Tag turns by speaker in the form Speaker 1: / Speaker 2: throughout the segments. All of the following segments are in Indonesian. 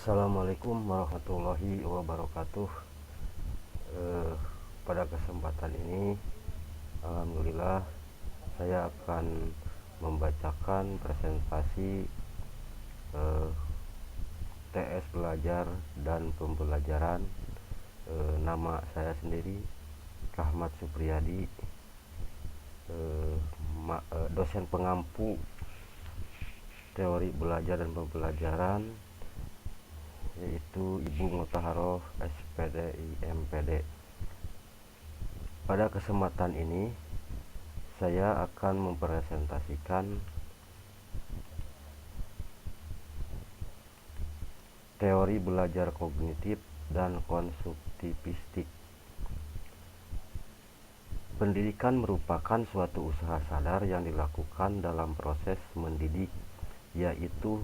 Speaker 1: Assalamualaikum warahmatullahi wabarakatuh. Eh, Pada kesempatan ini, alhamdulillah, saya akan membacakan presentasi eh, TS belajar dan pembelajaran. Nama saya sendiri Rahmat Supriyadi, dosen pengampu teori belajar dan pembelajaran, yaitu Ibu Mutaharoh SPDI MPD. Pada kesempatan ini saya akan mempresentasikan teori belajar kognitif dan konstruktivistik. Pendidikan merupakan suatu usaha sadar yang dilakukan dalam proses mendidik, yaitu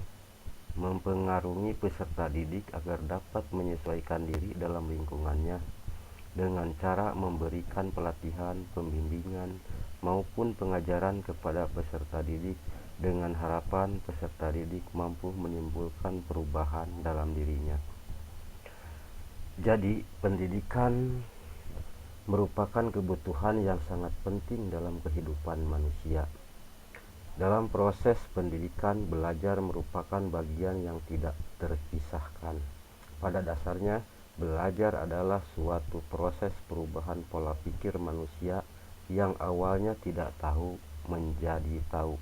Speaker 1: mempengaruhi peserta didik agar dapat menyesuaikan diri dalam lingkungannya dengan cara memberikan pelatihan, pembimbingan, maupun pengajaran kepada peserta didik dengan harapan peserta didik mampu menimbulkan perubahan dalam dirinya. Jadi, pendidikan merupakan kebutuhan yang sangat penting dalam kehidupan manusia. Dalam proses pendidikan, belajar merupakan bagian yang tidak terpisahkan. Pada dasarnya, belajar adalah suatu proses perubahan pola pikir manusia yang awalnya tidak tahu menjadi tahu.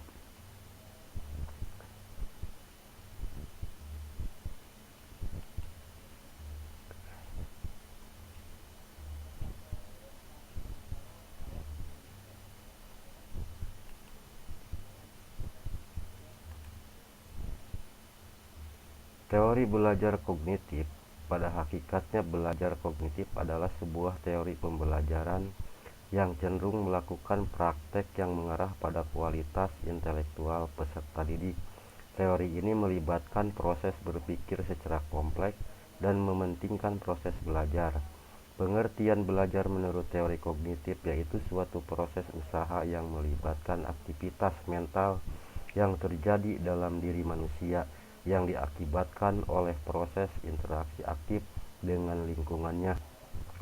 Speaker 1: Teori belajar kognitif. Pada hakikatnya, belajar kognitif adalah sebuah teori pembelajaran yang cenderung melakukan praktek yang mengarah pada kualitas intelektual peserta didik. Teori ini melibatkan proses berpikir secara kompleks dan mementingkan proses belajar. Pengertian belajar menurut teori kognitif yaitu suatu proses usaha yang melibatkan aktivitas mental yang terjadi dalam diri manusia yang diakibatkan oleh proses interaksi aktif dengan lingkungannya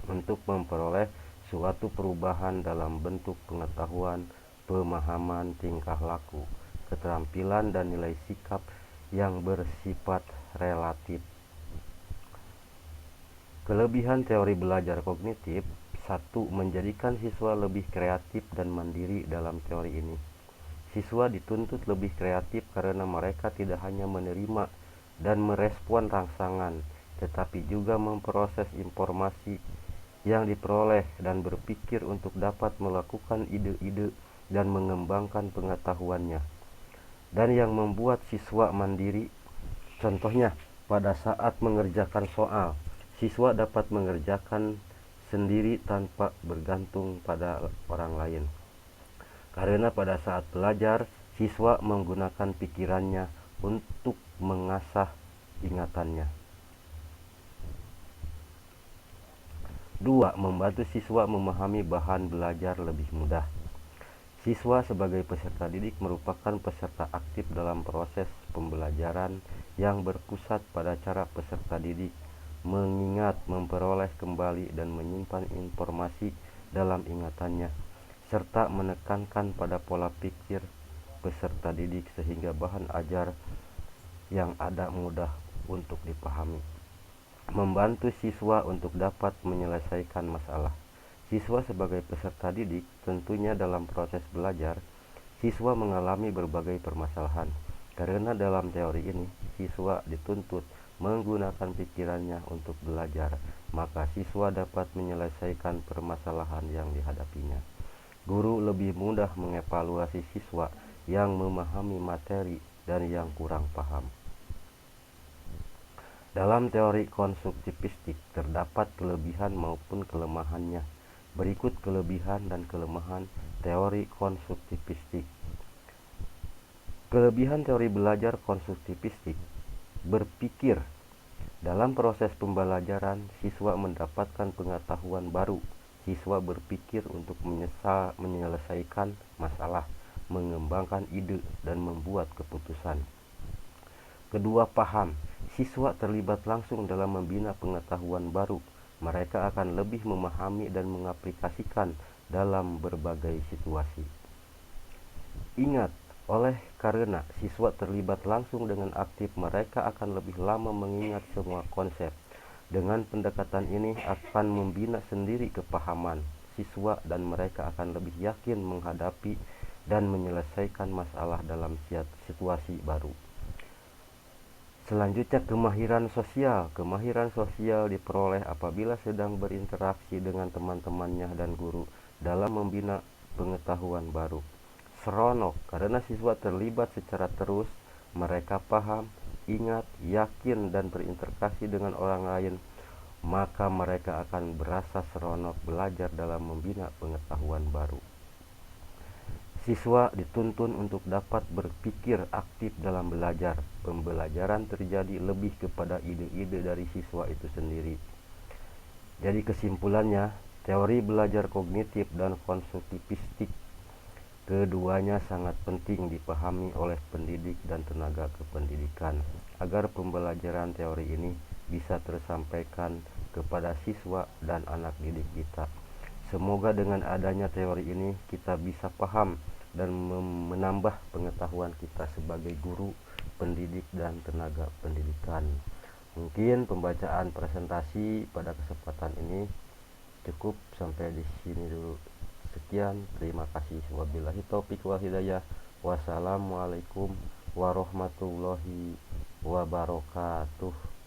Speaker 1: untuk memperoleh suatu perubahan dalam bentuk pengetahuan, pemahaman, tingkah laku, keterampilan, dan nilai sikap yang bersifat relatif. Kelebihan teori belajar kognitif: 1. Menjadikan siswa lebih kreatif dan mandiri dalam teori ini. Siswa dituntut lebih kreatif karena mereka tidak hanya menerima dan merespon rangsangan, tetapi juga memproses informasi yang diperoleh dan berpikir untuk dapat melakukan ide-ide dan mengembangkan pengetahuannya. Dan yang membuat siswa mandiri, contohnya pada saat mengerjakan soal, siswa dapat mengerjakan sendiri tanpa bergantung pada orang lain. Karena pada saat belajar, siswa menggunakan pikirannya untuk mengasah ingatannya. 2. Membantu siswa memahami bahan belajar lebih mudah. Siswa sebagai peserta didik merupakan peserta aktif dalam proses pembelajaran yang berpusat pada cara peserta didik mengingat, memperoleh kembali, dan menyimpan informasi dalam ingatannya, serta menekankan pada pola pikir peserta didik sehingga bahan ajar yang ada mudah untuk dipahami. Membantu siswa untuk dapat menyelesaikan masalah. Siswa sebagai peserta didik, tentunya dalam proses belajar, siswa mengalami berbagai permasalahan. Karena dalam teori ini, siswa dituntut menggunakan pikirannya untuk belajar, maka siswa dapat menyelesaikan permasalahan yang dihadapinya. Guru lebih mudah mengevaluasi siswa yang memahami materi dan yang kurang paham. Dalam teori konstruktivistik terdapat kelebihan maupun kelemahannya. Berikut kelebihan dan kelemahan teori konstruktivistik. Kelebihan teori belajar konstruktivistik: berpikir. Dalam proses pembelajaran, siswa mendapatkan pengetahuan baru. Siswa berpikir untuk menyelesaikan masalah, mengembangkan ide, dan membuat keputusan. Kedua, paham. Siswa terlibat langsung dalam membina pengetahuan baru. Mereka akan lebih memahami dan mengaplikasikan dalam berbagai situasi. Ingat, oleh karena siswa terlibat langsung dengan aktif, mereka akan lebih lama mengingat semua konsep. Dengan pendekatan ini akan membina sendiri kepahaman siswa dan mereka akan lebih yakin menghadapi dan menyelesaikan masalah dalam situasi baru. Selanjutnya, kemahiran sosial. Kemahiran sosial diperoleh apabila sedang berinteraksi dengan teman-temannya dan guru dalam membina pengetahuan baru. Seronok karena siswa terlibat secara terus, mereka paham, ingat, yakin, dan berinteraksi dengan orang lain, maka mereka akan berasa seronok belajar dalam membina pengetahuan baru. Siswa dituntun untuk dapat berpikir aktif dalam belajar. Pembelajaran terjadi lebih kepada ide-ide dari siswa itu sendiri. Jadi kesimpulannya, teori belajar kognitif dan konstruktivistik keduanya sangat penting dipahami oleh pendidik dan tenaga kependidikan agar pembelajaran teori ini bisa tersampaikan kepada siswa dan anak didik kita. Semoga dengan adanya teori ini kita bisa paham dan menambah pengetahuan kita sebagai guru, pendidik, dan tenaga pendidikan. Mungkin pembacaan presentasi pada kesempatan ini cukup sampai di sini dulu. Sekian, terima kasih. Wabillahi taufik wal hidayah. Wassalamualaikum warahmatullahi wabarakatuh.